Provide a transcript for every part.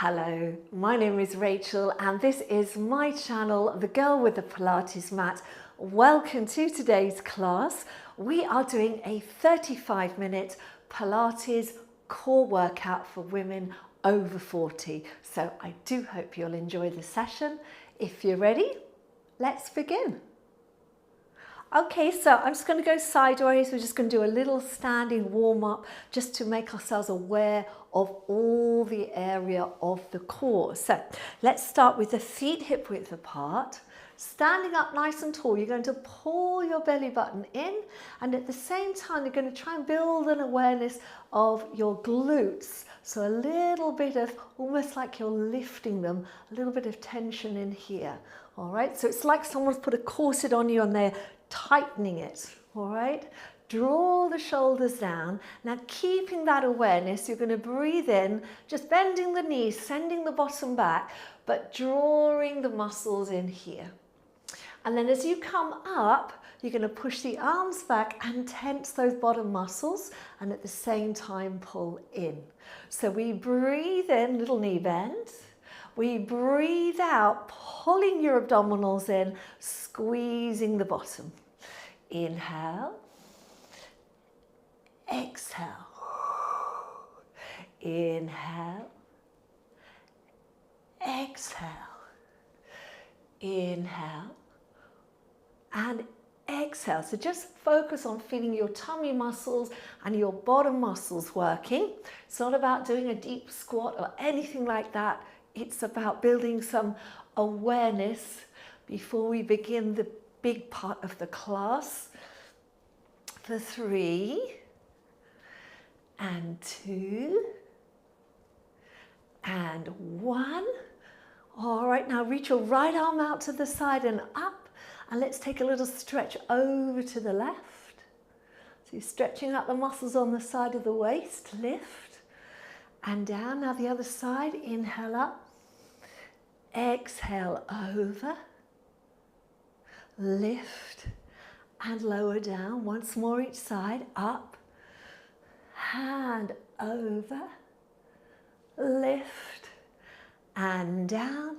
Hello, my name is Rachel and this is my channel, The Girl with the Pilates Mat. Welcome to today's class. We are doing a 35-minute Pilates core workout for women over 40. So I do hope you'll enjoy the session. If you're ready, let's begin. Okay, so I'm just going to go sideways. We're just going to do a little standing warm up just to make ourselves aware of all the area of the core. So let's start with the feet hip width apart. Standing up nice and tall, you're going to pull your belly button in, and at the same time you're going to try and build an awareness of your glutes. So a little bit of, almost like you're lifting them, a little bit of tension in here. All right, so it's like someone's put a corset on you and they're tightening it. All right, draw the shoulders down. Now keeping that awareness, you're going to breathe in, just bending the knees, sending the bottom back, but drawing the muscles in here. And then as you come up, you're going to push the arms back and tense those bottom muscles, and at the same time pull in. So we breathe in, little knee bend. We breathe out, pulling your abdominals in, squeezing the bottom. Inhale. Exhale. Inhale. Exhale. Inhale. And exhale. So just focus on feeling your tummy muscles and your bottom muscles working. It's not about doing a deep squat or anything like that. It's about building some awareness before we begin the big part of the class. For 3 and 2 and 1. All right, now reach your right arm out to the side and up, and let's take a little stretch over to the left. So you're stretching out the muscles on the side of the waist, lift and down. Now the other side, inhale up, exhale over, lift and lower down. Once more each side, up, hand over, lift and down,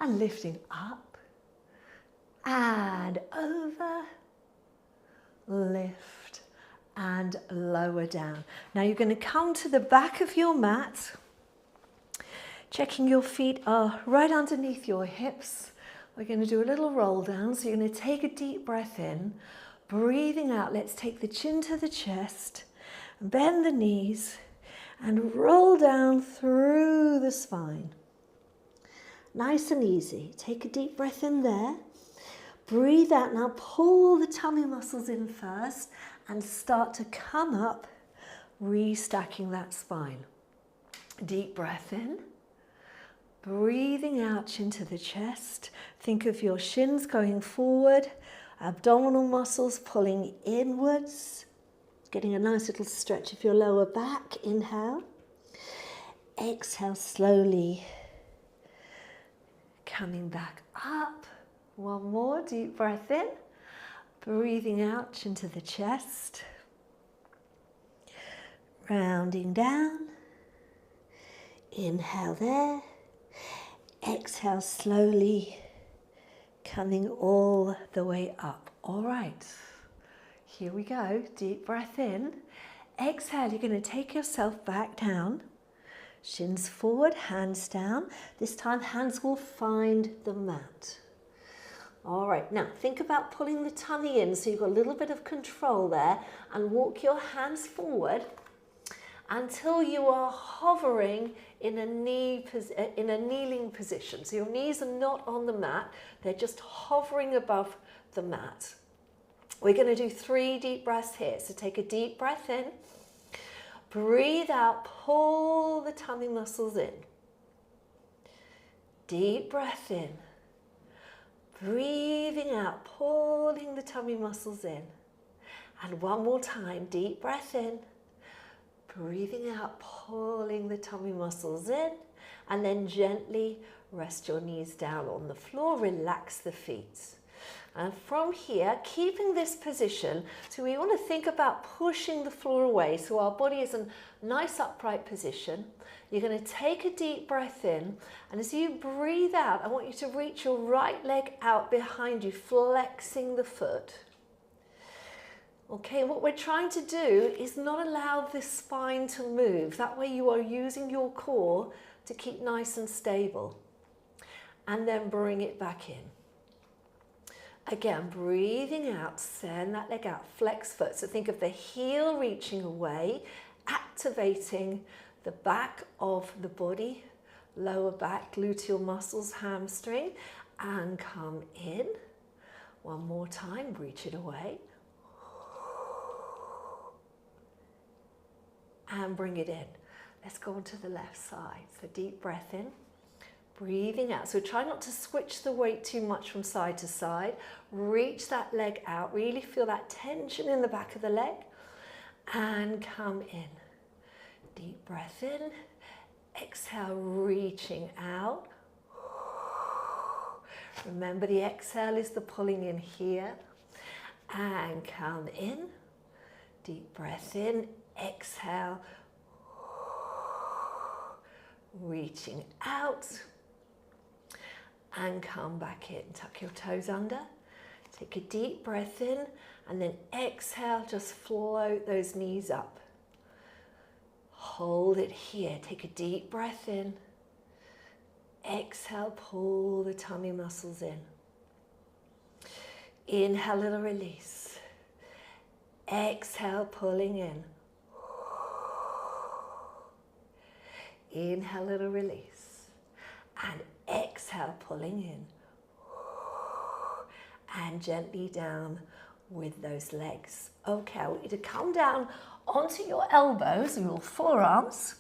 and lifting up and over, lift and lower down. Now you're going to come to the back of your mat, checking your feet are right underneath your hips. We're going to do a little roll down. So you're going to take a deep breath in, breathing out. Let's take the chin to the chest, bend the knees and roll down through the spine. Nice and easy. Take a deep breath in there. Breathe out. Now pull the tummy muscles in first and start to come up, restacking that spine. Deep breath in. Breathing out, chin to the chest. Think of your shins going forward, abdominal muscles pulling inwards, getting a nice little stretch of your lower back. Inhale. Exhale slowly, coming back up. One more deep breath in. Breathing out, chin to the chest. Rounding down. Inhale there. Exhale slowly, coming all the way up. All right, here we go. Deep breath in. Exhale, you're going to take yourself back down. Shins forward, hands down. This time hands will find the mat. All right, now think about pulling the tummy in so you've got a little bit of control there, and walk your hands forward until you are hovering in a kneeling position. So your knees are not on the mat, they're just hovering above the mat. We're going to do 3 deep breaths here. So take a deep breath in, breathe out, pull the tummy muscles in. Deep breath in, breathing out, pulling the tummy muscles in. And one more time, deep breath in, breathing out, pulling the tummy muscles in, and then gently rest your knees down on the floor, relax the feet. And from here, keeping this position, so we want to think about pushing the floor away so our body is in a nice upright position. You're going to take a deep breath in, and as you breathe out, I want you to reach your right leg out behind you, flexing the foot. Okay, what we're trying to do is not allow the spine to move. That way you are using your core to keep nice and stable. And then bring it back in. Again, breathing out, send that leg out, flex foot. So think of the heel reaching away, activating the back of the body, lower back, gluteal muscles, hamstring, and come in. One more time, reach it away. And bring it in. Let's go on to the left side. So deep breath in. Breathing out. So try not to switch the weight too much from side to side. Reach that leg out. Really feel that tension in the back of the leg. And come in. Deep breath in. Exhale, reaching out. Remember, the exhale is the pulling in here. And come in. Deep breath in. Exhale. Reaching out. And come back in. Tuck your toes under. Take a deep breath in and then exhale, just float those knees up. Hold it here. Take a deep breath in. Exhale, pull the tummy muscles in. Inhale, little release. Exhale, pulling in. Inhale, little release. And exhale, pulling in. And gently down with those legs. Okay, I want you to come down onto your elbows and your forearms.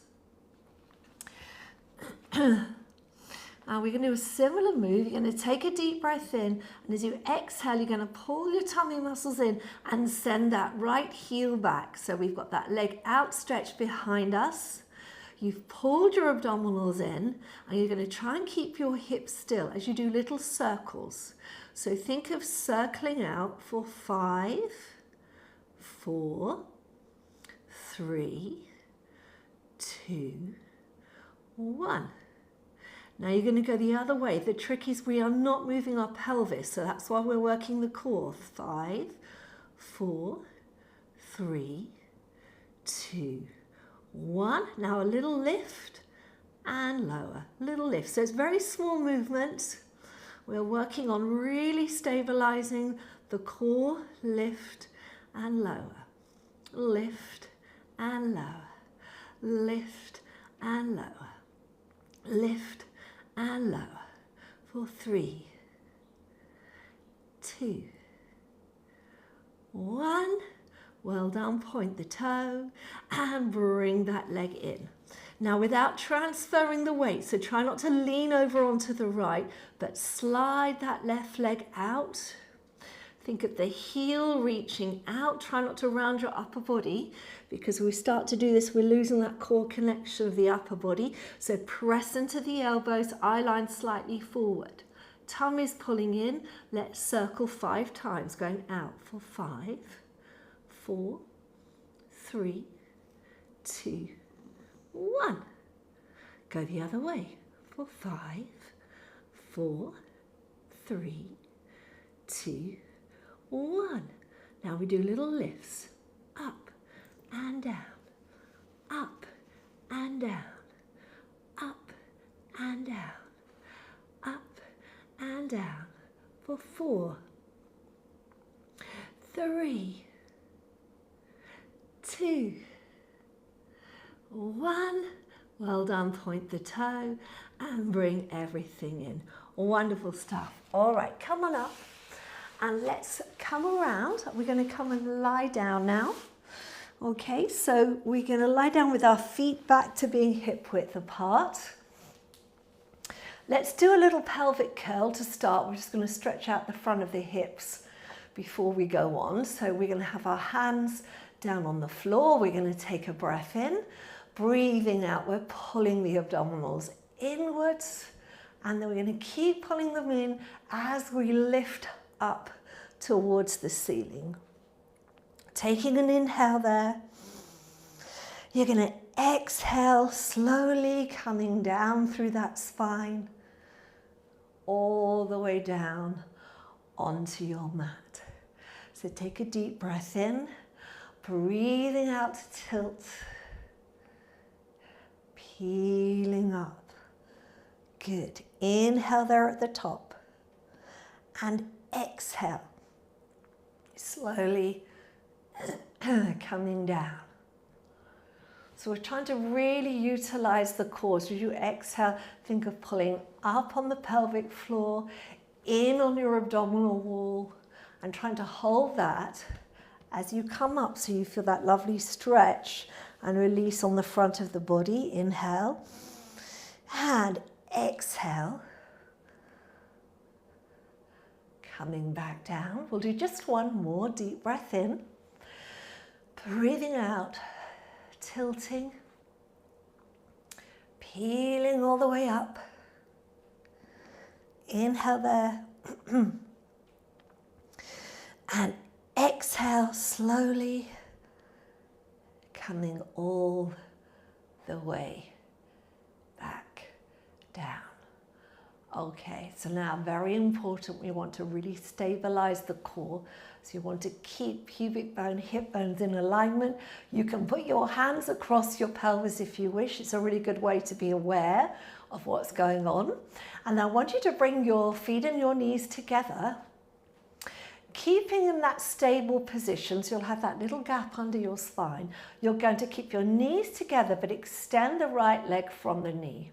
And we're going to do a similar move. You're going to take a deep breath in, and as you exhale, you're going to pull your tummy muscles in and send that right heel back. So we've got that leg outstretched behind us. You've pulled your abdominals in, and you're going to try and keep your hips still as you do little circles. So think of circling out for 5, 4, 3, 2, 1. Now you're going to go the other way. The trick is we are not moving our pelvis, so that's why we're working the core. 5, 4, 3, 2, 1. Now a little lift and lower, little lift. So it's very small movements. We're working on really stabilizing the core, lift and lower, lift and lower, lift and lower, lift and lower for 3, 2, 1. Well done, point the toe and bring that leg in. Now without transferring the weight, so try not to lean over onto the right, but slide that left leg out. Think of the heel reaching out. Try not to round your upper body, because when we start to do this, we're losing that core connection of the upper body. So press into the elbows, eye line slightly forward. Tummy's pulling in. Let's circle 5 times, going out for 5, 4, 3, 2, 1. Go the other way for 5, 4, 3, 2, 1. Now we do little lifts, up and down, up and down, up and down, up and down for 4, 3, 2, 1. Well done, point the toe and bring everything in. Wonderful stuff. All right, come on up and let's come around. We're going to come and lie down now. Okay, so we're going to lie down with our feet back to being hip width apart. Let's do a little pelvic curl to start. We're just going to stretch out the front of the hips before we go on. So we're going to have our hands down on the floor. We're going to take a breath in. Breathing out, we're pulling the abdominals inwards, and then we're going to keep pulling them in as we lift up towards the ceiling. Taking an inhale there. You're going to exhale, slowly coming down through that spine, all the way down onto your mat. So take a deep breath in, breathing out to tilt, peeling up. Good. Inhale there at the top and exhale, slowly coming down. So we're trying to really utilize the core. So as you exhale, think of pulling up on the pelvic floor, in on your abdominal wall, and trying to hold that as you come up so you feel that lovely stretch and release on the front of the body. Inhale and exhale. Coming back down. We'll do just one more deep breath in. Breathing out, tilting, peeling all the way up. Inhale there. And exhale slowly, coming all the way back down. Okay, so now very important, we want to really stabilize the core. So you want to keep pubic bone, hip bones in alignment. You can put your hands across your pelvis if you wish. It's a really good way to be aware of what's going on. And I want you to bring your feet and your knees together, keeping in that stable position. So you'll have that little gap under your spine. You're going to keep your knees together, but extend the right leg from the knee.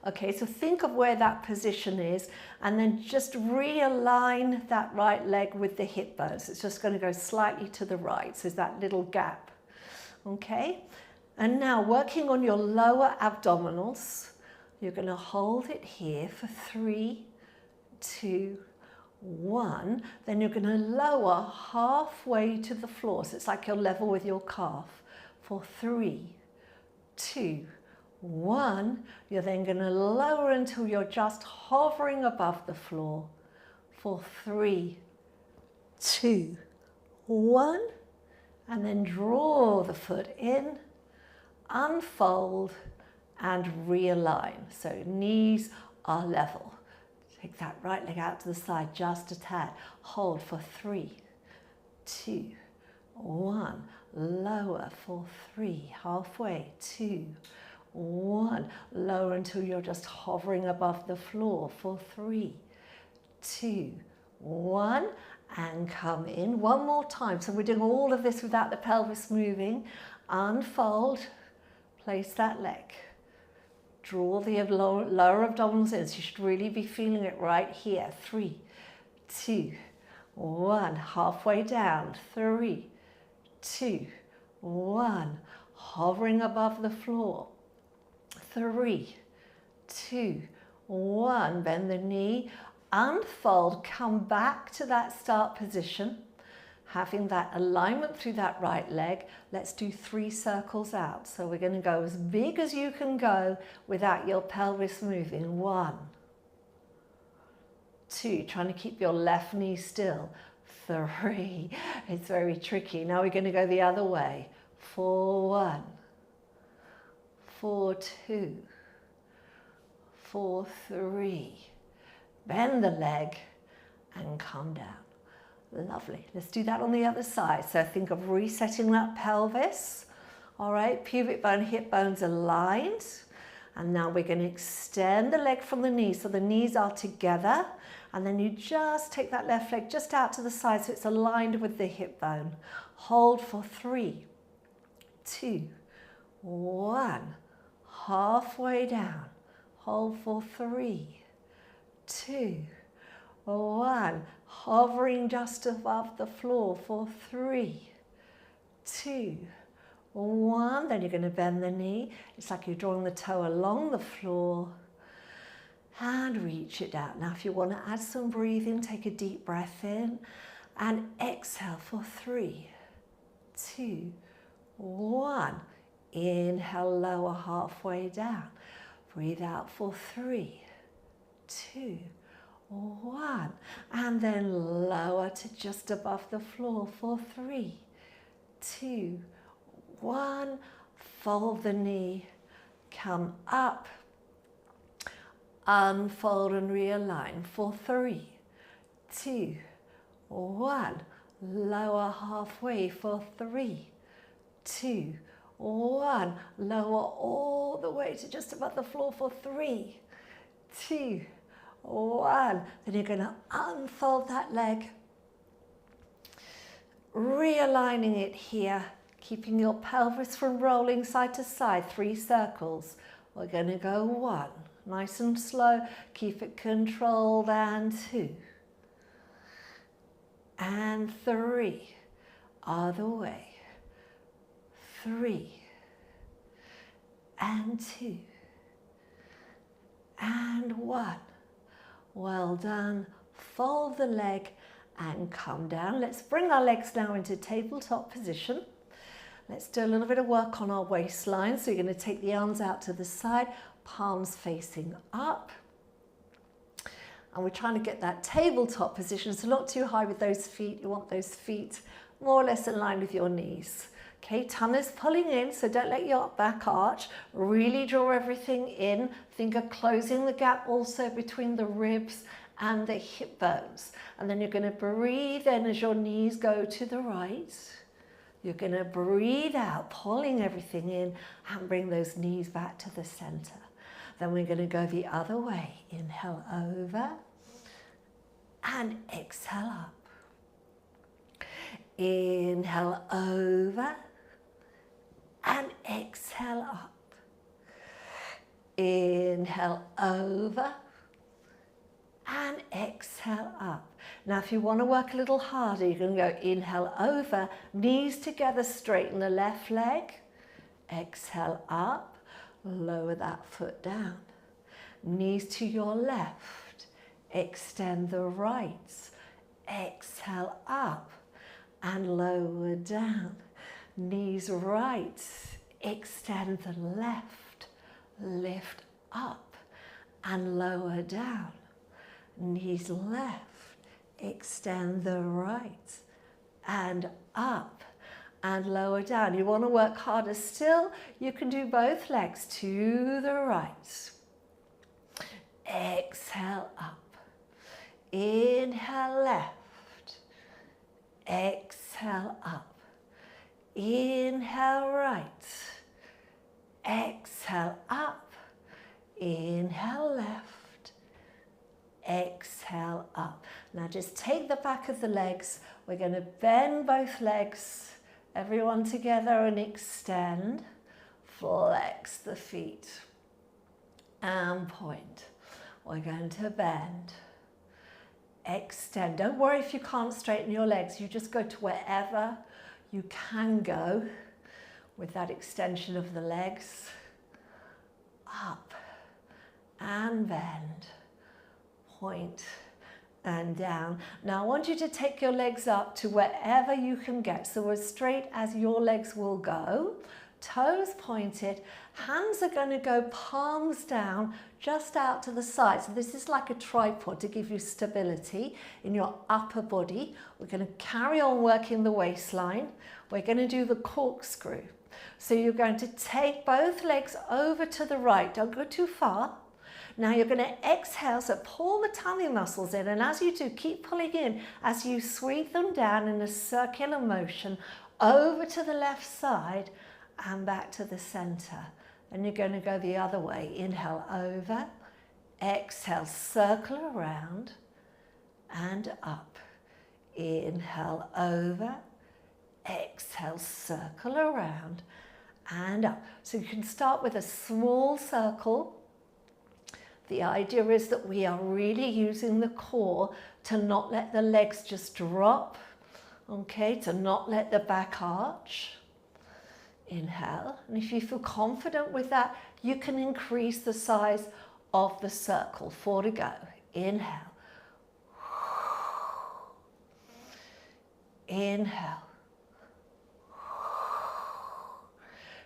Okay, so think of where that position is and then just realign that right leg with the hip bones. It's just going to go slightly to the right. So there's that little gap. Okay, and now working on your lower abdominals, you're going to hold it here for 3, 2, 1. Then you're going to lower halfway to the floor. So it's like you're level with your calf for 3, 2, 1, you're then going to lower until you're just hovering above the floor for 3, 2, 1, and then draw the foot in, unfold, and realign. So knees are level. Take that right leg out to the side just a tad. Hold for 3, 2, 1, lower for 3, halfway, 2, 1, lower until you're just hovering above the floor for 3, 2, 1, and come in. One more time. So we're doing all of this without the pelvis moving. Unfold, place that leg. Draw the lower abdominals in. So you should really be feeling it right here. 3, 2, 1, halfway down. 3, 2, 1, hovering above the floor. 3, 2, 1, bend the knee, unfold, come back to that start position, having that alignment through that right leg. Let's do 3 circles out. So we're going to go as big as you can go without your pelvis moving. 1, 2, trying to keep your left knee still. 3, it's very tricky. Now we're going to go the other way. 4, 1. 4, 2, 4, 3. Bend the leg and come down. Lovely. Let's do that on the other side. So think of resetting that pelvis. All right, pubic bone, hip bones aligned. And now we're going to extend the leg from the knee. So the knees are together. And then you just take that left leg just out to the side so it's aligned with the hip bone. Hold for 3, 2, 1. Halfway down. Hold for 3, 2, 1. Hovering just above the floor for 3, 2, 1. Then you're going to bend the knee. It's like you're drawing the toe along the floor and reach it down. Now if you want to add some breathing, take a deep breath in and exhale for 3, 2, 1. Inhale, lower halfway down. Breathe out for 3, 2, 1. And then lower to just above the floor for 3, 2, 1. Fold the knee, come up, unfold and realign for 3, 2, 1. Lower halfway for 3, 2, 1. Lower all the way to just above the floor for 3, 2, 1. Then you're going to unfold that leg, realigning it here, keeping your pelvis from rolling side to side, 3 circles. We're going to go 1, nice and slow, keep it controlled, and 2, and 3, other way, 3, and 2, and 1. Well done. Fold the leg and come down. Let's bring our legs now into tabletop position. Let's do a little bit of work on our waistline. So you're going to take the arms out to the side, palms facing up. And we're trying to get that tabletop position, so not too high with those feet. You want those feet more or less in line with your knees. Okay, tongue is pulling in, so don't let your back arch. Really draw everything in. Think of closing the gap also between the ribs and the hip bones. And then you're going to breathe in as your knees go to the right. You're going to breathe out, pulling everything in, and bring those knees back to the center. Then we're going to go the other way. Inhale over and exhale up. Inhale over and exhale up. Inhale over and exhale up. Now if you want to work a little harder, you're going to go inhale over, knees together, straighten the left leg. Exhale up, lower that foot down. Knees to your left, extend the right. Exhale up and lower down. Knees right, extend the left, lift up and lower down. Knees left, extend the right and up and lower down. You want to work harder still? You can do both legs to the right. Exhale up. Inhale left. Exhale up. Inhale right. Exhale up. Inhale left. Exhale up. Now just take the back of the legs. We're going to bend both legs. Everyone together and extend. Flex the feet. And point. We're going to bend. Extend. Don't worry if you can't straighten your legs. You just go to wherever you can go with that extension of the legs. Up and bend. Point and down. Now I want you to take your legs up to wherever you can get. So as straight as your legs will go. Toes pointed. Hands are going to go palms down just out to the side. So this is like a tripod to give you stability in your upper body. We're going to carry on working the waistline. We're going to do the corkscrew. So you're going to take both legs over to the right. Don't go too far. Now you're going to exhale, so pull the tummy muscles in, and as you do, keep pulling in as you sweep them down in a circular motion over to the left side and back to the center. And you're going to go the other way. Inhale over, exhale, circle around and up. Inhale over, exhale, circle around and up. So you can start with a small circle. The idea is that we are really using the core to not let the legs just drop, okay, to not let the back arch. Inhale, and if you feel confident with that, you can increase the size of the circle. 4 to go. Inhale. Inhale.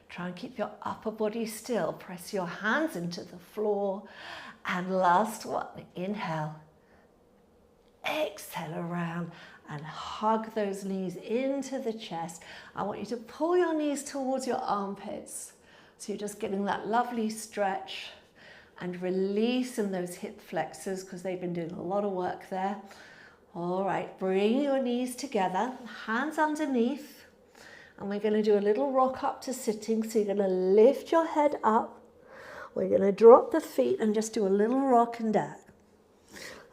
Try and keep your upper body still. Press your hands into the floor. And last one. Inhale. exhale around and hug those knees into the chest. I want you to pull your knees towards your armpits. So you're just getting that lovely stretch and releasing those hip flexors because they've been doing a lot of work there. All right, bring your knees together, hands underneath, and we're going to do a little rock up to sitting. So you're going to lift your head up. We're going to drop the feet and just do a little rock and down.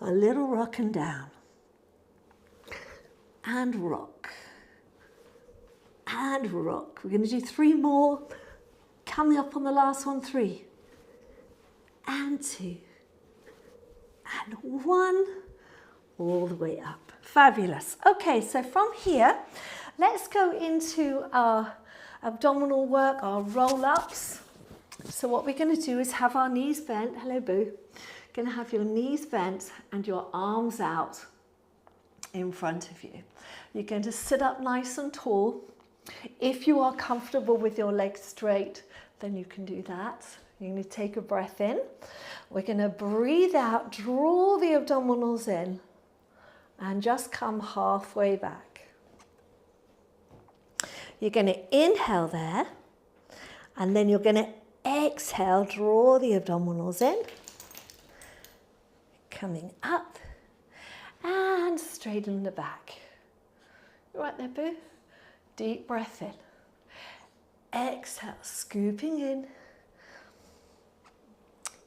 A little rock and down. And rock. And rock. We're going to do 3 more. Coming up on the last one, 3. And 2. And 1. All the way up. Fabulous. Okay, so from here, let's go into our abdominal work, our roll-ups. So what we're going to do is have our knees bent. Hello, Boo. Going to have your knees bent and your arms out in front of you. You're going to sit up nice and tall. If you are comfortable with your legs straight, then you can do that. You're going to take a breath in. We're going to breathe out, draw the abdominals in, and just come halfway back. You're going to inhale there, and then you're going to exhale, draw the abdominals in, coming up, and straighten the back. Right there, Boo. Deep breath in. Exhale, scooping in,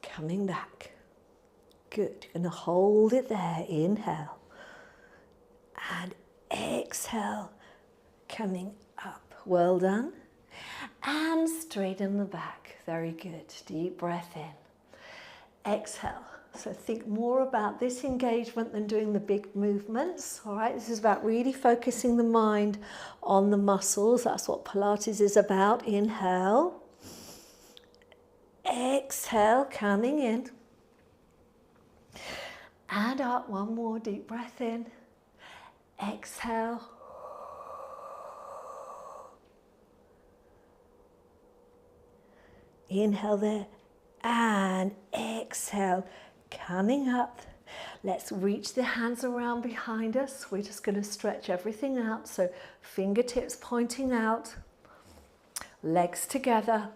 coming back. Good. You're going to hold it there. Inhale. And exhale, coming up. Well done. And straighten the back. Very good. Deep breath in. Exhale. So think more about this engagement than doing the big movements. All right, this is about really focusing the mind on the muscles. That's what Pilates is about. Inhale. Exhale, coming in. And up. One more deep breath in. Exhale. Inhale there. And exhale. Coming up, let's reach the hands around behind us. We're just going to stretch everything out. So fingertips pointing out, legs together,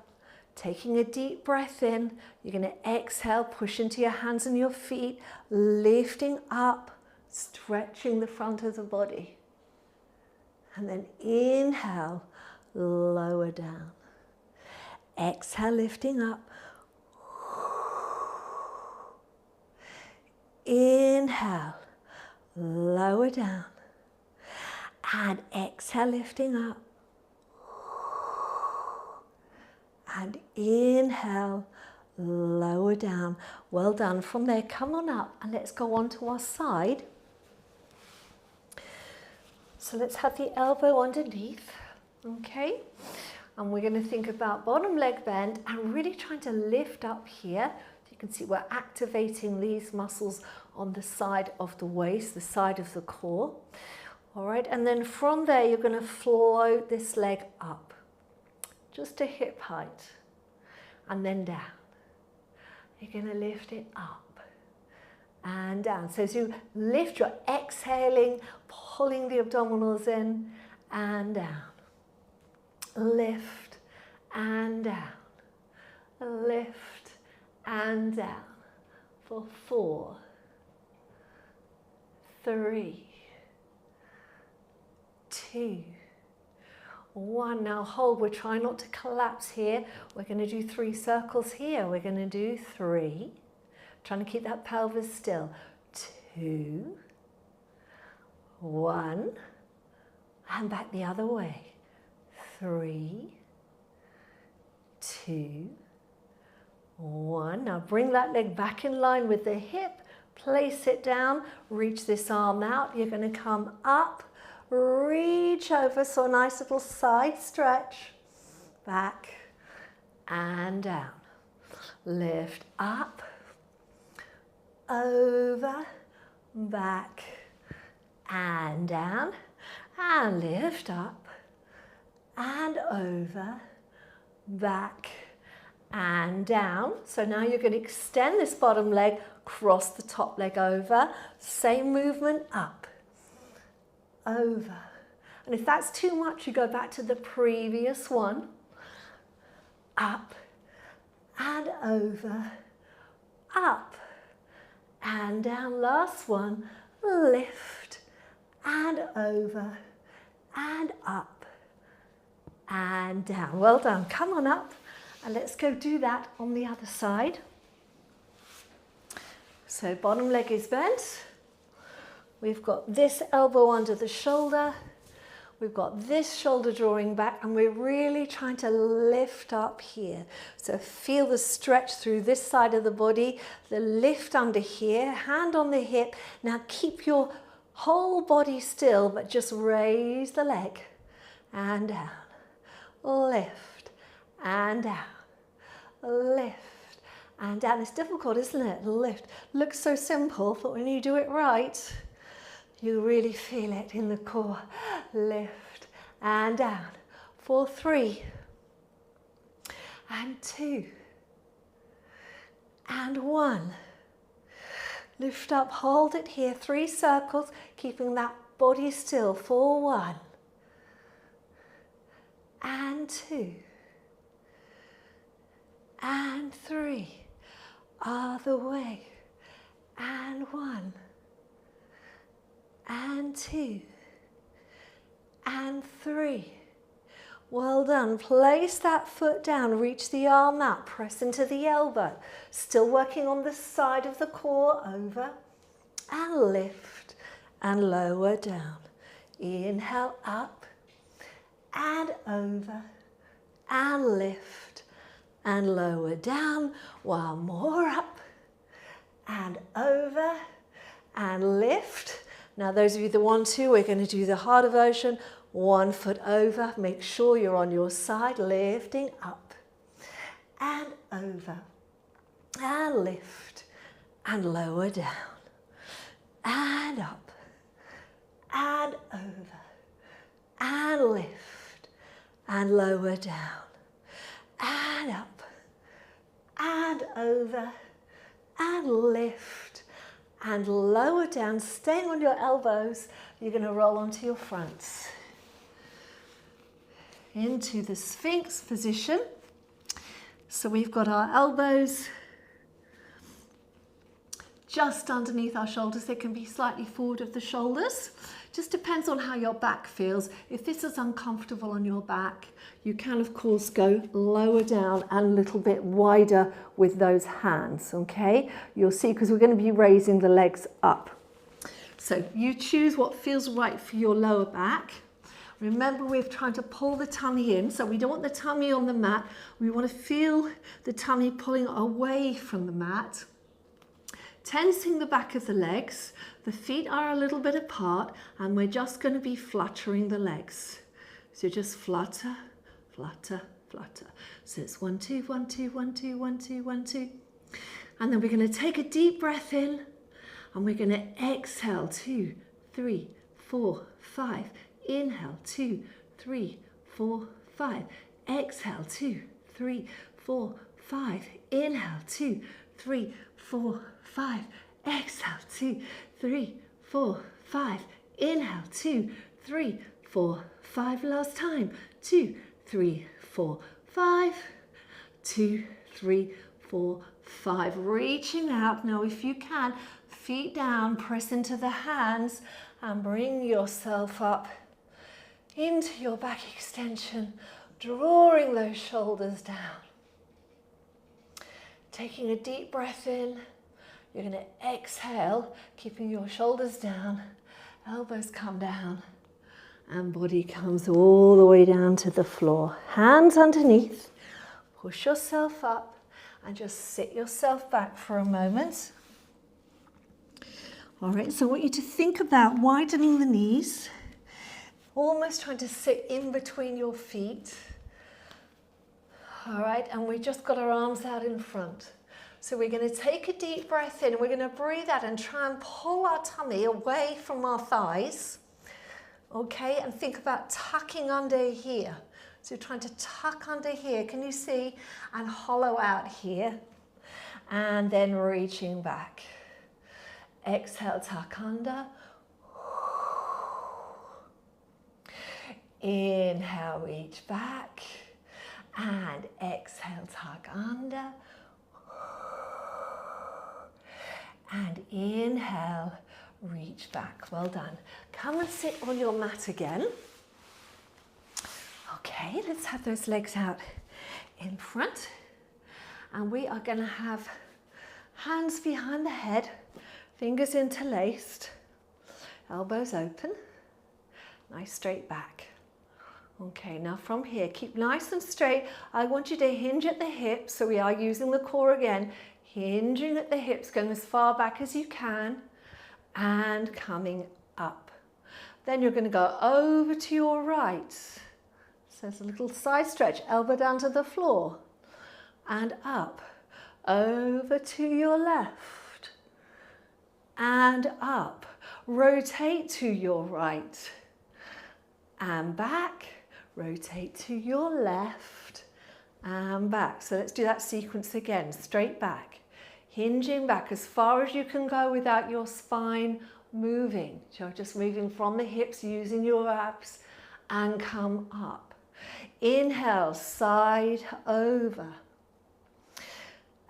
taking a deep breath in. You're going to exhale, push into your hands and your feet, lifting up, stretching the front of the body. And then inhale, lower down. Exhale, lifting up. Inhale, lower down, and exhale, lifting up, and inhale, lower down. Well done. From there, come on up and let's go on to our side. So let's have the elbow underneath, okay? And we're going to think about bottom leg bend and really trying to lift up here. You can see we're activating these muscles on the side of the waist, the side of the core. All right, and then from there, you're going to float this leg up, just to hip height, and then down. You're going to lift it up and down. So as you lift, you're exhaling, pulling the abdominals in and down. Lift and down. Lift and down for 4, 3, 2, 1. Now hold. We're trying not to collapse here. We're going to do 3 circles here. We're going to do 3. Trying to keep that pelvis still. 2, 1, and back the other way. 3, 2, 1. Now bring that leg back in line with the hip. Place it down. Reach this arm out. You're going to come up. Reach over. So a nice little side stretch. Back and down. Lift up. Over. Back and down. And lift up. And over. Back and down. So now you're going to extend this bottom leg, cross the top leg over, same movement, up, over. And if that's too much, you go back to the previous one, up and over, up and down. Last one, lift and over and up and down. Well done. Come on up and let's go do that on the other side. So bottom leg is bent. We've got this elbow under the shoulder. We've got this shoulder drawing back and we're really trying to lift up here. So feel the stretch through this side of the body, the lift under here, hand on the hip. Now keep your whole body still, but just raise the leg and down, lift and down, lift and down. It's difficult, isn't it? Lift. Looks so simple, but when you do it right, you really feel it in the core. Lift and down for 3 and 2 and 1. Lift up, hold it here, 3 circles, keeping that body still for 1 and 2 and 3. Other way and 1 and 2 and 3. Well done. Place that foot down, reach the arm out, press into the elbow. Still working on the side of the core, over and lift and lower down. Inhale up and over and lift and lower down. One more, up and over and lift. Now those of you that want to, we're going to do the harder version. 1 foot over, make sure you're on your side, lifting up and over and lift and lower down and up and over and lift and lower down and up and over and lift and lower down, staying on your elbows. You're going to roll onto your fronts into the Sphinx position. So we've got our elbows just underneath our shoulders. They can be slightly forward of the shoulders. Just depends on how your back feels. If this is uncomfortable on your back, you can of course go lower down and a little bit wider with those hands, okay? You'll see, because we're going to be raising the legs up. So you choose what feels right for your lower back. Remember, we're trying to pull the tummy in, so we don't want the tummy on the mat. We want to feel the tummy pulling away from the mat. Tensing the back of the legs. The feet are a little bit apart, and we're just going to be fluttering the legs. So just flutter, flutter, flutter. So it's 1, 2, 1, 2, 1, 2, 1, 2, 1, 2. And then we're going to take a deep breath in, and we're going to exhale, 2, 3, 4, 5. Inhale, 2, 3, 4, 5. Exhale, 2, 3, 4, 5. Inhale, 2, 3, 4, 5. Exhale, 2, 3, 4, 5. Inhale, 2, 3, 4, 5. Last time. 2, 3, 4, 5. 2, 3, 4, 5. Reaching out. Now, if you can, feet down, press into the hands and bring yourself up into your back extension, drawing those shoulders down. Taking a deep breath in, you're going to exhale, keeping your shoulders down, elbows come down, and body comes all the way down to the floor. Hands underneath, push yourself up, and just sit yourself back for a moment. All right, so I want you to think about widening the knees, almost trying to sit in between your feet. All right, and we've just got our arms out in front. So we're going to take a deep breath in, we're going to breathe out and try and pull our tummy away from our thighs. Okay, and think about tucking under here. So you're trying to tuck under here, can you see? And hollow out here. And then reaching back. Exhale, tuck under. Inhale, reach back. And exhale, tuck under. And inhale, reach back. Well done. Come and sit on your mat again. Okay, let's have those legs out in front. And we are going to have hands behind the head, fingers interlaced, elbows open, nice straight back. Okay, now from here, keep nice and straight. I want you to hinge at the hips, so we are using the core again, hinging at the hips, going as far back as you can, and coming up. Then you're going to go over to your right. So there's a little side stretch, elbow down to the floor, and up, over to your left, and up. Rotate to your right, and back. Rotate to your left and back. So let's do that sequence again. Straight back, hinging back as far as you can go without your spine moving. You're just moving from the hips, using your abs, and come up. Inhale, side over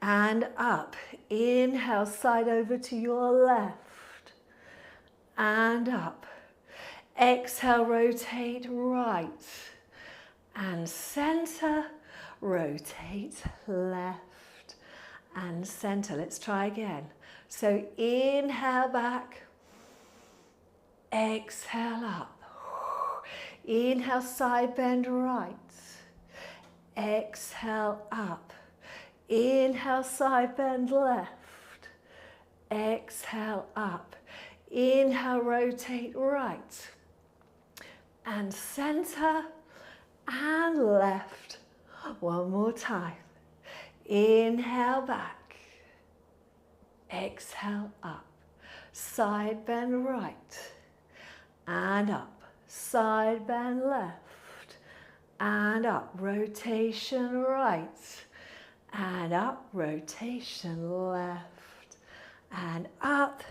and up. Inhale, side over to your left and up. Exhale, rotate right and center, rotate left and center. Let's try again. So inhale back, exhale up. Inhale, side bend right, exhale up. Inhale, side bend left, exhale up. Inhale, rotate right and center and left. One more time. Inhale back, exhale up. Side bend right and up. Side bend left and up. Rotation right and up. Rotation left and up.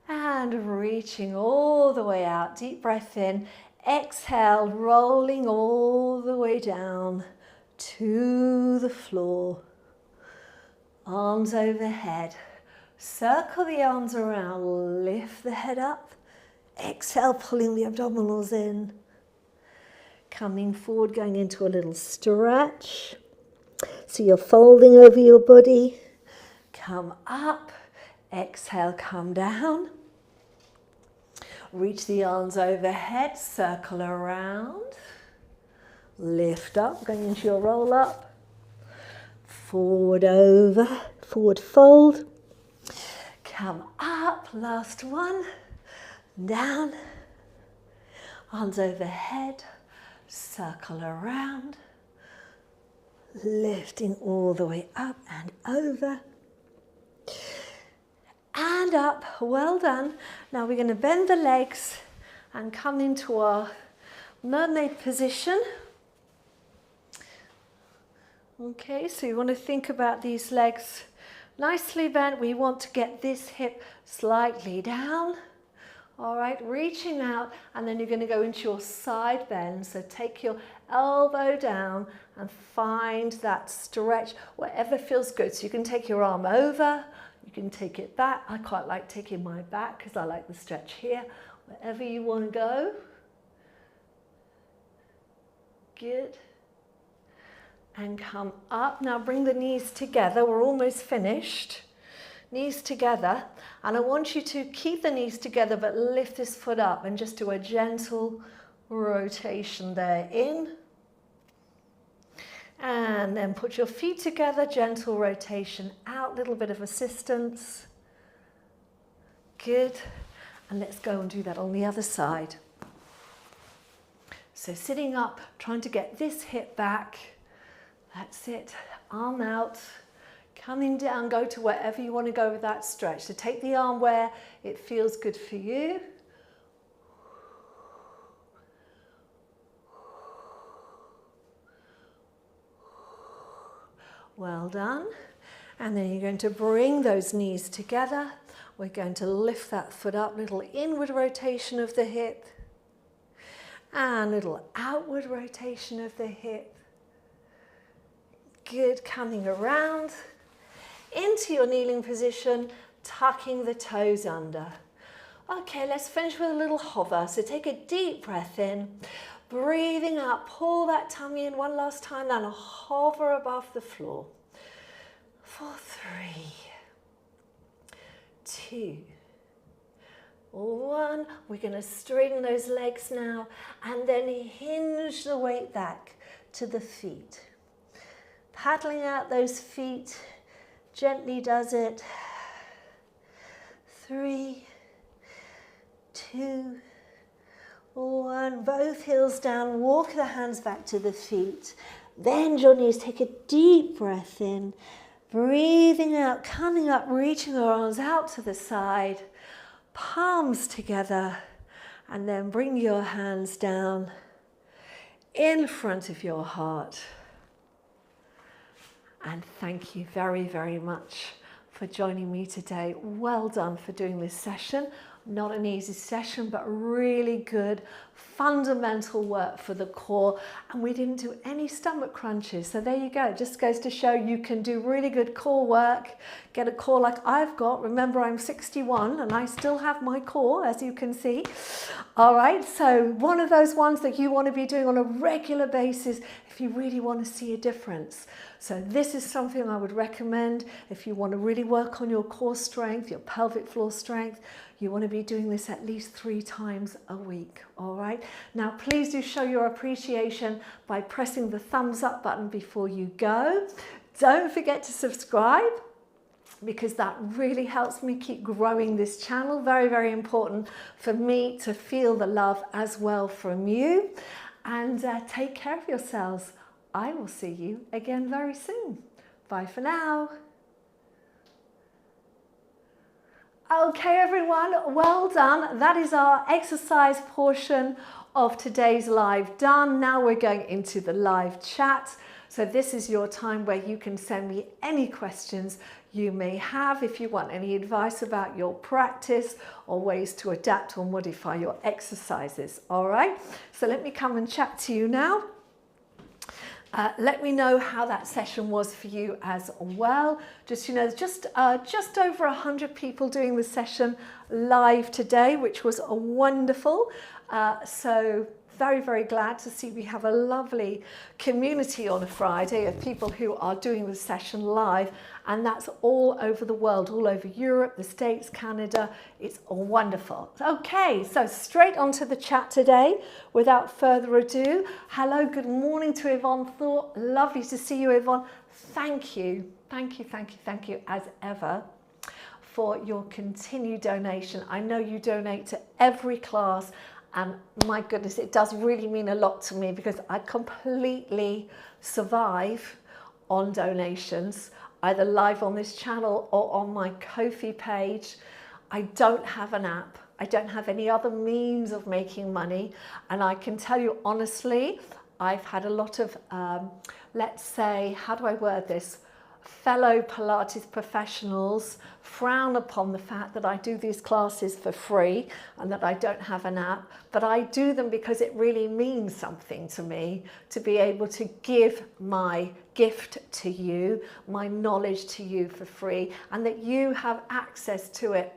And reaching all the way out. Deep breath in. Exhale, rolling all the way down to the floor. Arms overhead. Circle the arms around. Lift the head up. Exhale, pulling the abdominals in. Coming forward, going into a little stretch. So you're folding over your body. Come up. Exhale, come down. Reach the arms overhead, circle around. Lift up, going into your roll up. Forward over, forward fold. Come up, last one. Down. Arms overhead, circle around. Lifting all the way up and over. And up, well done. Now we're going to bend the legs and come into our mermaid position. Okay, so you want to think about these legs nicely bent. We want to get this hip slightly down. All right, reaching out, and then you're going to go into your side bend. So take your elbow down and find that stretch, whatever feels good. So you can take your arm over. You can take it back. I quite like taking my back because I like the stretch here. Wherever you want to go. Good. And come up. Now bring the knees together. We're almost finished. Knees together. And I want you to keep the knees together but lift this foot up and just do a gentle rotation there. In. And then put your feet together, gentle rotation out, little bit of assistance. Good. And let's go and do that on the other side. So sitting up, trying to get this hip back. That's it. Arm out. Coming down, go to wherever you want to go with that stretch. So take the arm where it feels good for you. Well done. And then you're going to bring those knees together. We're going to lift that foot up, little inward rotation of the hip and little outward rotation of the hip. Good, coming around into your kneeling position, tucking the toes under. Okay, let's finish with a little hover. So take a deep breath in, breathing out, pull that tummy in one last time, then hover above the floor. For 3, 2, 1. We're going to straighten those legs now and then hinge the weight back to the feet. Paddling out those feet, gently does it. 3, 2, 1. Both heels down, walk the hands back to the feet. Bend your knees, take a deep breath in. Breathing out, coming up, reaching your arms out to the side. Palms together. And then bring your hands down in front of your heart. And thank you very, very much for joining me today. Well done for doing this session. Not an easy session, but really good fundamental work for the core. And we didn't do any stomach crunches. So there you go. It just goes to show you can do really good core work, get a core like I've got. Remember, I'm 61 and I still have my core, as you can see. All right, so one of those ones that you want to be doing on a regular basis if you really want to see a difference. So this is something I would recommend if you want to really work on your core strength, your pelvic floor strength. You want to be doing this at least 3 times a week, all right? Now, please do show your appreciation by pressing the thumbs up button before you go. Don't forget to subscribe because that really helps me keep growing this channel. Very, very important for me to feel the love as well from you. And take care of yourselves. I will see you again very soon. Bye for now. Okay, everyone, well done. That is our exercise portion of today's live done. Now we're going into the live chat. So this is your time where you can send me any questions you may have if you want any advice about your practice or ways to adapt or modify your exercises. All right, so let me come and chat to you now. Let me know how that session was for you as well. Just, you know, just over 100 people doing the session live today, which was wonderful. So very, very glad to see we have a lovely community on a Friday of people who are doing the session live, and that's all over the world, all over Europe, the States, Canada. It's wonderful. Okay, so straight onto the chat today without further ado. Hello, good morning to Yvonne Thorpe. Lovely to see you, Yvonne. Thank you, thank you, thank you, thank you as ever for your continued donation. I know you donate to every class, and my goodness, it does really mean a lot to me because I completely survive on donations, either live on this channel or on my Ko-fi page. I don't have an app. I don't have any other means of making money. And I can tell you honestly, I've had a lot of, let's say, how do I word this? Fellow Pilates professionals frown upon the fact that I do these classes for free and that I don't have an app, but I do them because it really means something to me to be able to give my gift to you, my knowledge to you for free, and that you have access to it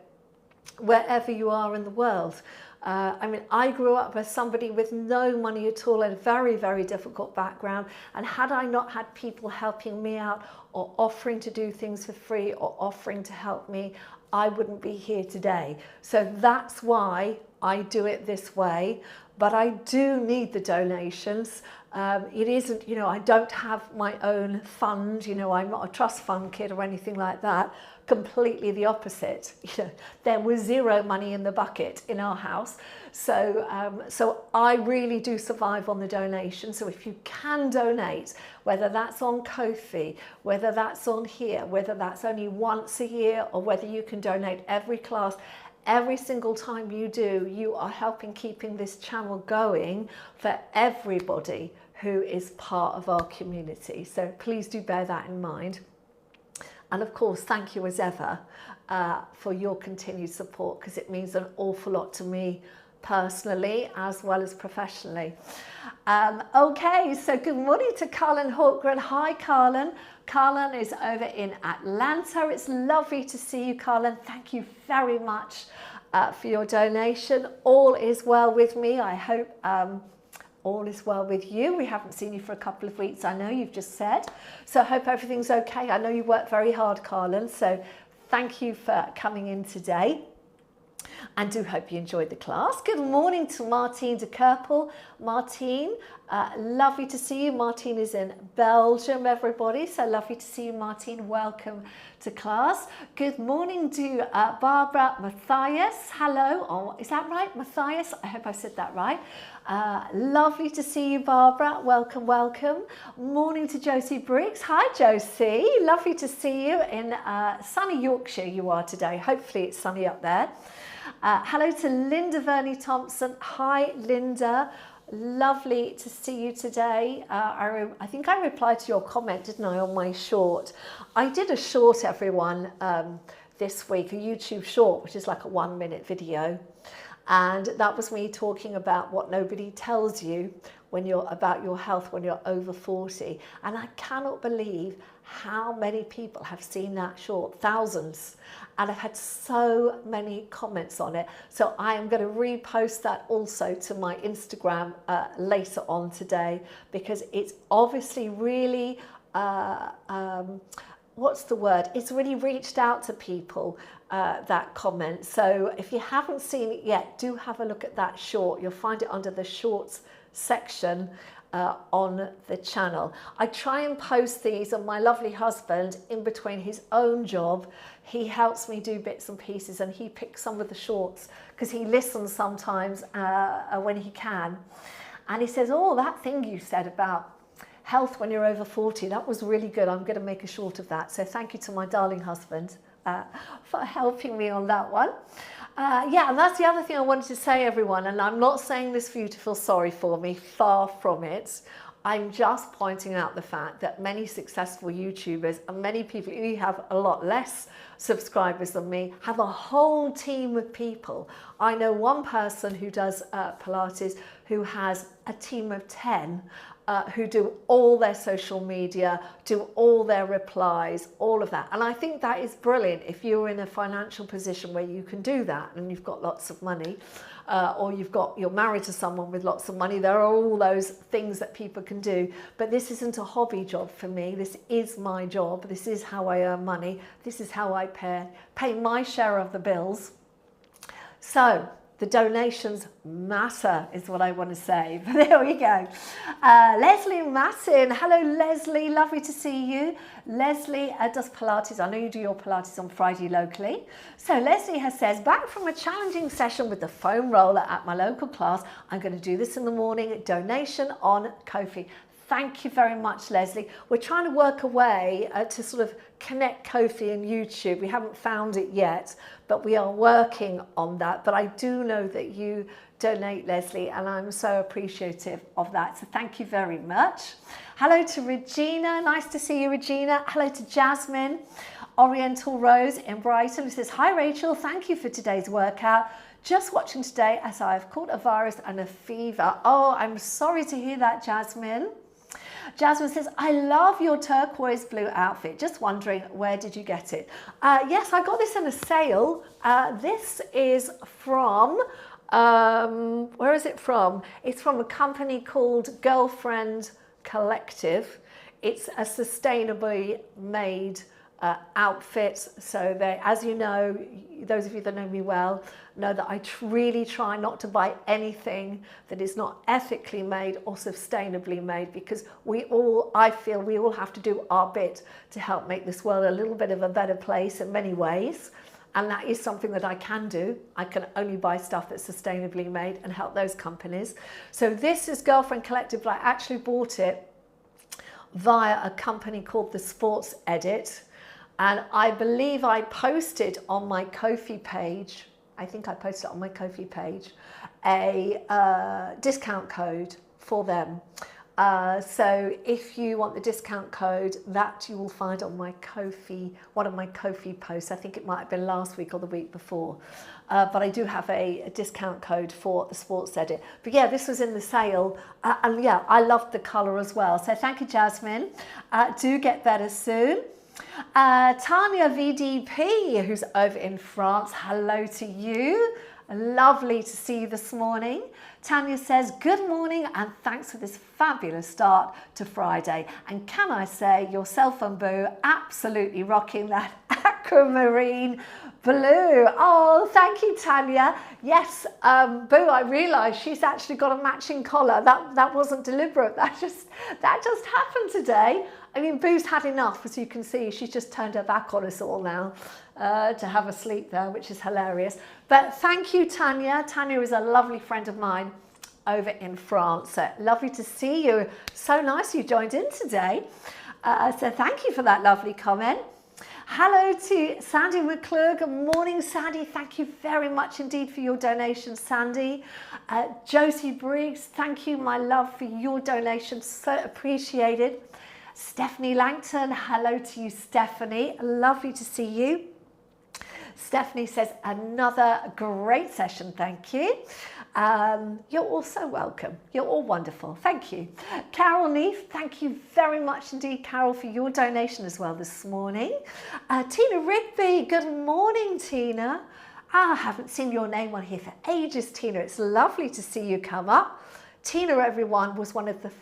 wherever you are in the world. I mean, I grew up as somebody with no money at all, and a very, very difficult background. And had I not had people helping me out or offering to do things for free or offering to help me, I wouldn't be here today. So that's why I do it this way. But I do need the donations. It isn't, you know, I don't have my own fund, you know, I'm not a trust fund kid or anything like that. Completely the opposite. You know, there was zero money in the bucket in our house. So I really do survive on the donation. So if you can donate, whether that's on Ko-fi, whether that's on here, whether that's only once a year, or whether you can donate every class, every single time you do, you are helping keeping this channel going for everybody who is part of our community. So please do bear that in mind. And of course, thank you as ever for your continued support, because it means an awful lot to me personally as well as professionally. Okay, so good morning to Carlin Hawkgren. Hi, Carlin. Carlin is over in Atlanta. It's lovely to see you, Carlin. Thank you very much for your donation. All is well with me. I hope all is well with you. We haven't seen you for a couple of weeks, I know you've just said. So I hope everything's okay. I know you work very hard, Carlin. So thank you for coming in today. And do hope you enjoyed the class. Good morning to Martine de Kerpel. Martine, lovely to see you. Martine is in Belgium, everybody. So lovely to see you, Martine. Welcome to class. Good morning to Barbara Matthias. Hello. Oh, is that right, Matthias? I hope I said that right. Lovely to see you, Barbara. Welcome, welcome. Morning to Josie Briggs. Hi, Josie. Lovely to see you in sunny Yorkshire you are today. Hopefully it's sunny up there. Hello to Linda Verney Thompson. Hi, Linda. Lovely to see you today. I think I replied to your comment, didn't I, on my short. I did a short, everyone, this week, a YouTube short, which is like a 1-minute video. And that was me talking about what nobody tells you when you're about your health when you're over 40. And I cannot believe how many people have seen that short, thousands. And I've had so many comments on it. So I am going to repost that also to my Instagram later on today, because it's obviously really, what's the word? It's really reached out to people, that comment. So if you haven't seen it yet, do have a look at that short. You'll find it under the shorts section on the channel. I try and post these, and my lovely husband, in between his own job, he helps me do bits and pieces, and he picks some of the shorts because he listens sometimes when he can. And he says, oh, that thing you said about health when you're over 40, that was really good. I'm going to make a short of that. So thank you to my darling husband for helping me on that one. Yeah, and that's the other thing I wanted to say, everyone, and I'm not saying this for you to feel sorry for me, far from it. I'm just pointing out the fact that many successful YouTubers and many people who have a lot less subscribers than me have a whole team of people. I know one person who does Pilates who has a team of 10 who do all their social media, do all their replies, all of that. And I think that is brilliant if you're in a financial position where you can do that and you've got lots of money, or you're married to someone with lots of money. There are all those things that people can do. But this isn't a hobby job for me. This is my job. This is how I earn money. This is how I pay my share of the bills. So the donations matter, is what I want to say. But there we go. Leslie Massin. Hello, Leslie. Lovely to see you. Leslie does Pilates. I know you do your Pilates on Friday locally. So Leslie says, back from a challenging session with the foam roller at my local class. I'm going to do this in the morning. Donation on Ko-fi. Thank you very much, Leslie. We're trying to work a way to sort of connect Ko-fi and YouTube. We haven't found it yet, but we are working on that. But I do know that you donate, Leslie, and I'm so appreciative of that. So thank you very much. Hello to Regina. Nice to see you, Regina. Hello to Jasmine. Oriental Rose in Brighton, who says, hi, Rachel. Thank you for today's workout. Just watching today as I have caught a virus and a fever. Oh, I'm sorry to hear that, Jasmine. Jasmine says, I love your turquoise blue outfit. Just wondering, where did you get it? Yes, I got this in a sale. This is from, where is it from? It's from a company called Girlfriend Collective. It's a sustainably made outfit. So they, as you know, those of you that know me well, know that I really try not to buy anything that is not ethically made or sustainably made, because I feel we all have to do our bit to help make this world a little bit of a better place in many ways. And that is something that I can do. I can only buy stuff that's sustainably made and help those companies. So this is Girlfriend Collective, but I actually bought it via a company called The Sports Edit. And I believe I posted on my Ko-fi page, I think I posted on my Ko-fi page, a discount code for them. So if you want the discount code, that you will find on my Ko-fi, one of my Ko-fi posts. I think it might have been last week or the week before. But I do have a discount code for the sports edit. But yeah, this was in the sale. And yeah, I loved the colour as well. So thank you, Jasmine. Do get better soon. Tanya VDP, who's over in France, hello to you. Lovely to see you this morning. Tanya says, good morning and thanks for this fabulous start to Friday. And can I say, yourself and Boo absolutely rocking that aquamarine blue. Oh, thank you, Tanya. Yes, Boo, I realised she's actually got a matching collar. That wasn't deliberate. That just happened today. I mean, Boo's had enough, as you can see. She's just turned her back on us all now to have a sleep there, which is hilarious. But thank you, Tanya. Tanya is a lovely friend of mine over in France. So lovely to see you. So nice you joined in today. So thank you for that lovely comment. Hello to Sandy McClure. Good morning, Sandy. Thank you very much indeed for your donation, Sandy. Josie Briggs, thank you, my love, for your donation. So appreciated. Stephanie Langton, hello to you, Stephanie. Lovely to see you. Stephanie says, another great session, thank you. You're all so welcome. You're all wonderful. Thank you. Carol Neef, thank you very much indeed, Carol, for your donation as well this morning. Tina Rigby, good morning, Tina. I haven't seen your name on here for ages, Tina. It's lovely to see you come up. Tina, everyone, was one of the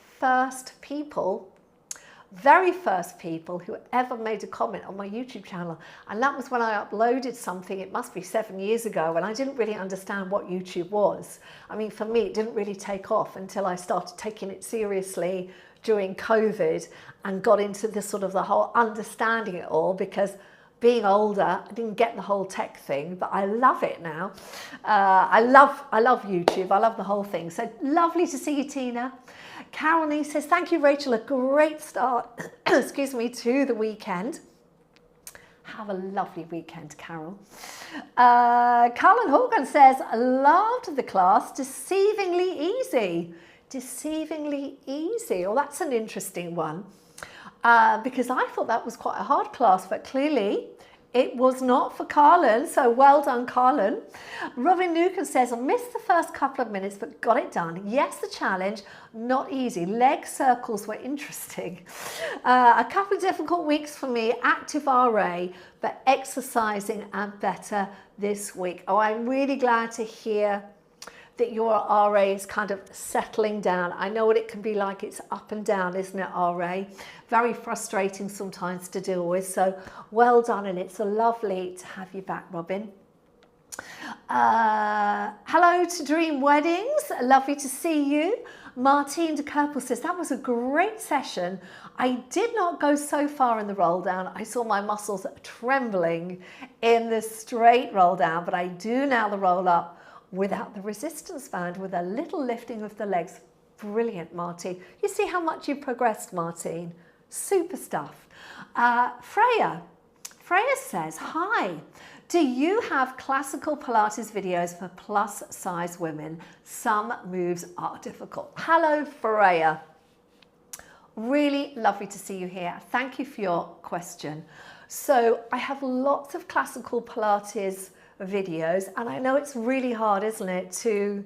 very first people who ever made a comment on my YouTube channel. And that was when I uploaded something, it must be 7 years ago, and I didn't really understand what YouTube was. I mean, for me, it didn't really take off until I started taking it seriously during COVID and got into the sort of the whole understanding it all, because being older, I didn't get the whole tech thing, but I love it now. I love YouTube. I love the whole thing. So lovely to see you, Tina. Caroline says, thank you, Rachel. A great start, excuse me, to the weekend. Have a lovely weekend, Carol. Carlin Horgan says, loved the class, deceivingly easy. Deceivingly easy. Oh, that's an interesting one. Because I thought that was quite a hard class, but clearly it was not for Carlin, so well done, Carlin. Robin Newcomb says, I missed the first couple of minutes, but got it done. Yes, the challenge, not easy. Leg circles were interesting. A couple of difficult weeks for me, active RA, but exercising and better this week. Oh, I'm really glad to hear that your RA is kind of settling down. I know what it can be like. It's up and down, isn't it, RA? Very frustrating sometimes to deal with. So well done, and it's lovely to have you back, Robin. Hello to Dream Weddings. Lovely to see you. Martine de Kerpel says, that was a great session. I did not go so far in the roll down. I saw my muscles trembling in the straight roll down, but I do now the roll up without the resistance band, with a little lifting of the legs. Brilliant, Martine. You see how much you've progressed, Martine. Super stuff. Freya says, hi, do you have classical Pilates videos for plus size women? Some moves are difficult. Hello, Freya. Really lovely to see you here. Thank you for your question. So I have lots of classical Pilates videos, and I know it's really hard, isn't it, to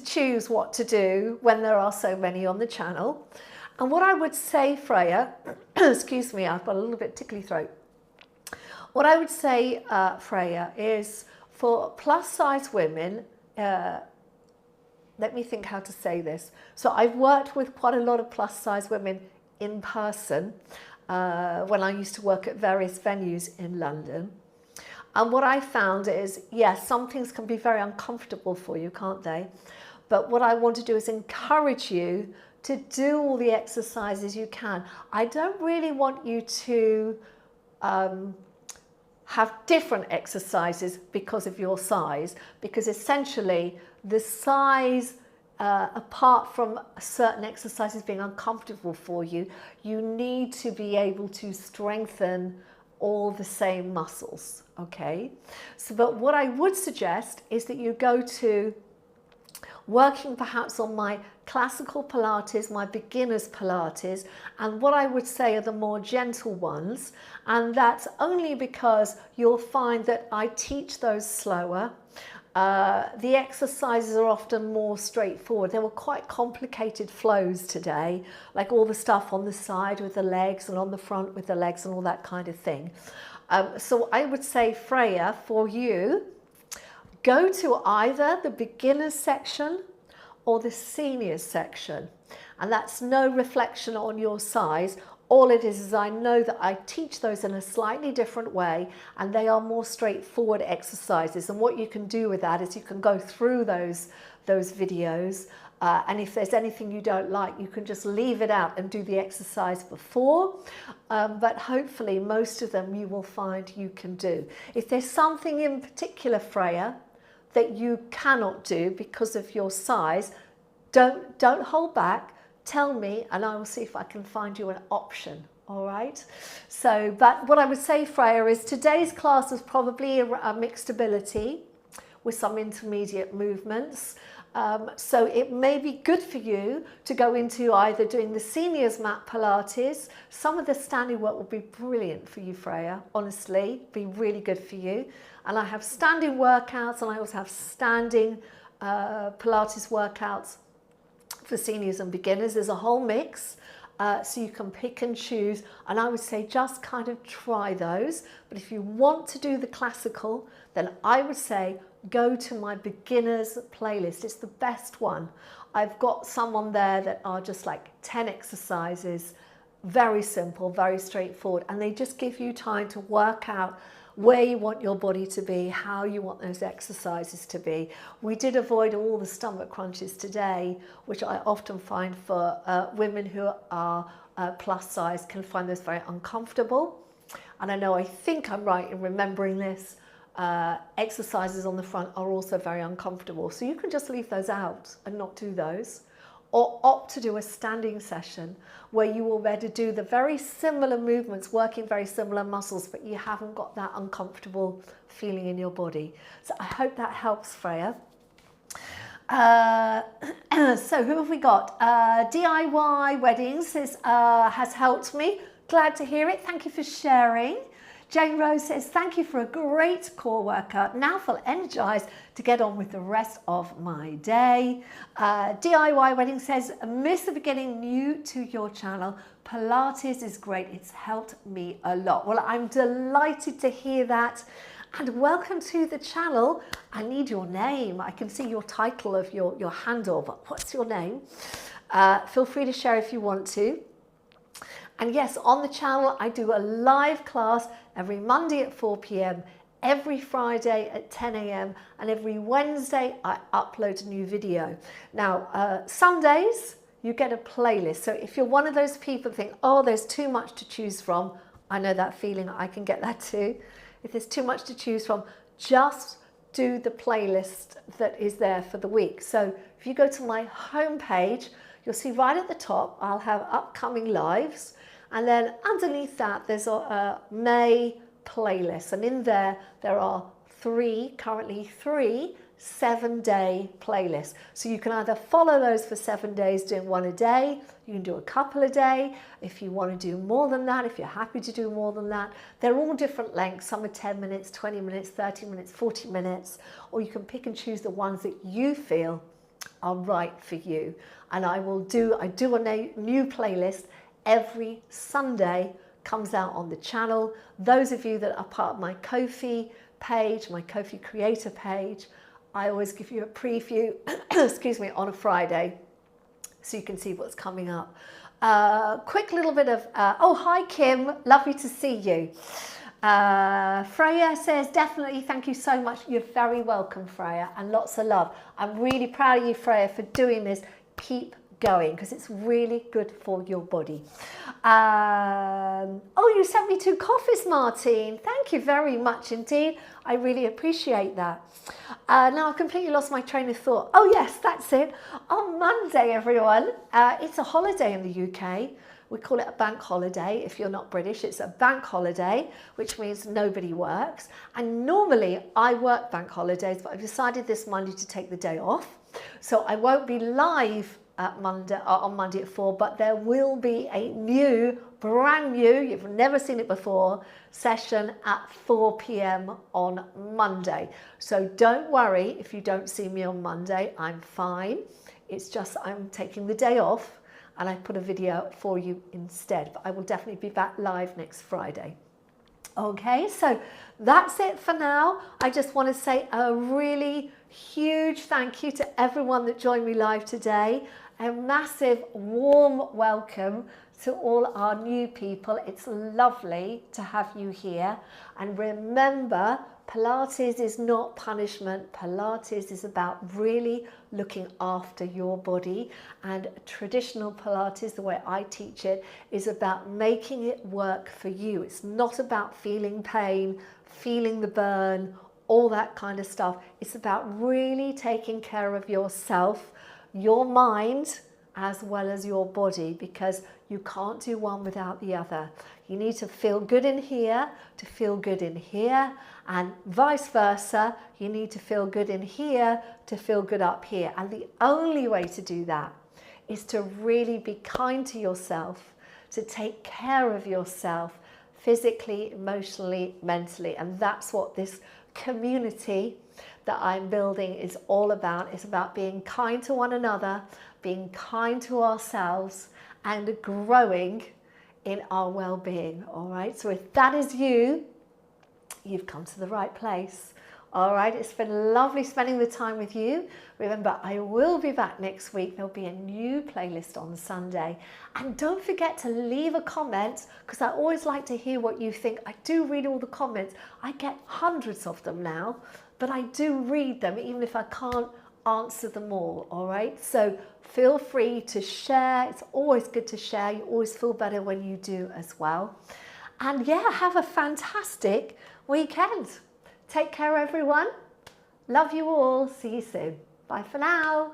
choose what to do when there are so many on the channel. And what I would say, Freya, excuse me, I've got a little bit tickly throat. What I would say, Freya, is for plus size women, let me think how to say this. So I've worked with quite a lot of plus size women in person when I used to work at various venues in London. And what I found is, yes, some things can be very uncomfortable for you, can't they? But what I want to do is encourage you to do all the exercises you can. I don't really want you to have different exercises because of your size, because essentially the size, apart from certain exercises being uncomfortable for you, you need to be able to strengthen all the same muscles, okay? So, but what I would suggest is that you go to working perhaps on my classical Pilates, my beginner's Pilates, and what I would say are the more gentle ones. And that's only because you'll find that I teach those slower. The exercises are often more straightforward. There were quite complicated flows today, like all the stuff on the side with the legs and on the front with the legs and all that kind of thing. So I would say, Freya, for you, go to either the beginners section or the seniors section. And that's no reflection on your size. All it is I know that I teach those in a slightly different way, and they are more straightforward exercises. And what you can do with that is you can go through those videos, and if there's anything you don't like, you can just leave it out and do the exercise before. But hopefully most of them you will find you can do. If there's something in particular, Freya, that you cannot do because of your size, don't hold back. Tell me and I will see if I can find you an option, all right? So, but what I would say, Freya, is today's class is probably a mixed ability with some intermediate movements. So it may be good for you to go into either doing the seniors mat Pilates. Some of the standing work will be brilliant for you, Freya, honestly, be really good for you. And I have standing workouts, and I also have standing Pilates workouts for seniors and beginners. There's a whole mix, so you can pick and choose, and I would say just kind of try those. But if you want to do the classical, then I would say go to my beginners playlist. It's the best one. I've got some on there that are just like 10 exercises, very simple, very straightforward, and they just give you time to work out where you want your body to be, how you want those exercises to be. We did avoid all the stomach crunches today, which I often find for women who are plus size can find those very uncomfortable. And I think I'm right in remembering this. Exercises on the front are also very uncomfortable. So you can just leave those out and not do those. Or opt to do a standing session where you will be able to do the very similar movements, working very similar muscles, but you haven't got that uncomfortable feeling in your body. So I hope that helps, Freya. So who have we got? DIY Weddings has helped me. Glad to hear it. Thank you for sharing. Jane Rose says, thank you for a great core workout. Now feel energized to get on with the rest of my day. DIY Wedding says, miss the beginning, new to your channel. Pilates is great. It's helped me a lot. Well, I'm delighted to hear that. And welcome to the channel. I need your name. I can see your title of your handle, but what's your name? Feel free to share if you want to. And yes, on the channel, I do a live class every Monday at 4 p.m, every Friday at 10 a.m, and every Wednesday I upload a new video. Now, Sundays, you get a playlist. So if you're one of those people who think, oh, there's too much to choose from, I know that feeling, I can get that too. If there's too much to choose from, just do the playlist that is there for the week. So if you go to my homepage, you'll see right at the top, I'll have upcoming lives. And then underneath that, there's a May playlist. And in there are currently three 7-day playlists. So you can either follow those for 7 days, doing one a day. You can do a couple a day. If you want to do more than that, if you're happy to do more than that, they're all different lengths. Some are 10 minutes, 20 minutes, 30 minutes, 40 minutes, or you can pick and choose the ones that you feel are right for you. And I do a new playlist every Sunday, comes out on the channel. Those of you that are part of my Ko-fi page, my Ko-fi creator page, I always give you a preview, excuse me, on a Friday, so you can see what's coming up. Quick little bit of, oh, hi Kim, lovely to see you. Freya says, definitely, thank you so much. You're very welcome, Freya, and lots of love. I'm really proud of you, Freya, for doing this. Keep going, because it's really good for your body. Oh, you sent me 2 coffees, Martine. Thank you very much indeed. I really appreciate that. Now I've completely lost my train of thought. Oh yes, that's it. On Monday, everyone, it's a holiday in the UK. We call it a bank holiday. If you're not British, it's a bank holiday, which means nobody works. And normally I work bank holidays, but I've decided this Monday to take the day off. So I won't be live at Monday, on Monday at 4, but there will be a new, brand new, you've never seen it before, session at 4 p.m. on Monday. So don't worry if you don't see me on Monday, I'm fine. It's just I'm taking the day off and I put a video for you instead, but I will definitely be back live next Friday. Okay, so that's it for now. I just want to say a really huge thank you to everyone that joined me live today. A massive warm welcome to all our new people. It's lovely to have you here. And remember, Pilates is not punishment. Pilates is about really looking after your body. And traditional Pilates, the way I teach it, is about making it work for you. It's not about feeling pain, feeling the burn, all that kind of stuff. It's about really taking care of yourself, your mind, as well as your body, because you can't do one without the other. You need to feel good in here to feel good in here, and vice versa. You need to feel good in here to feel good up here. And the only way to do that is to really be kind to yourself, to take care of yourself physically, emotionally, mentally. And that's what this community that I'm building is all about. It's about being kind to one another, being kind to ourselves, and growing in our well-being. All right, so if that is you, you've come to the right place. All right, it's been lovely spending the time with you. Remember, I will be back next week. There'll be a new playlist on Sunday. And don't forget to leave a comment, because I always like to hear what you think. I do read all the comments. I get hundreds of them now, but I do read them, even if I can't answer them all right? So feel free to share. It's always good to share. You always feel better when you do as well. And yeah, have a fantastic weekend. Take care, everyone. Love you all. See you soon. Bye for now.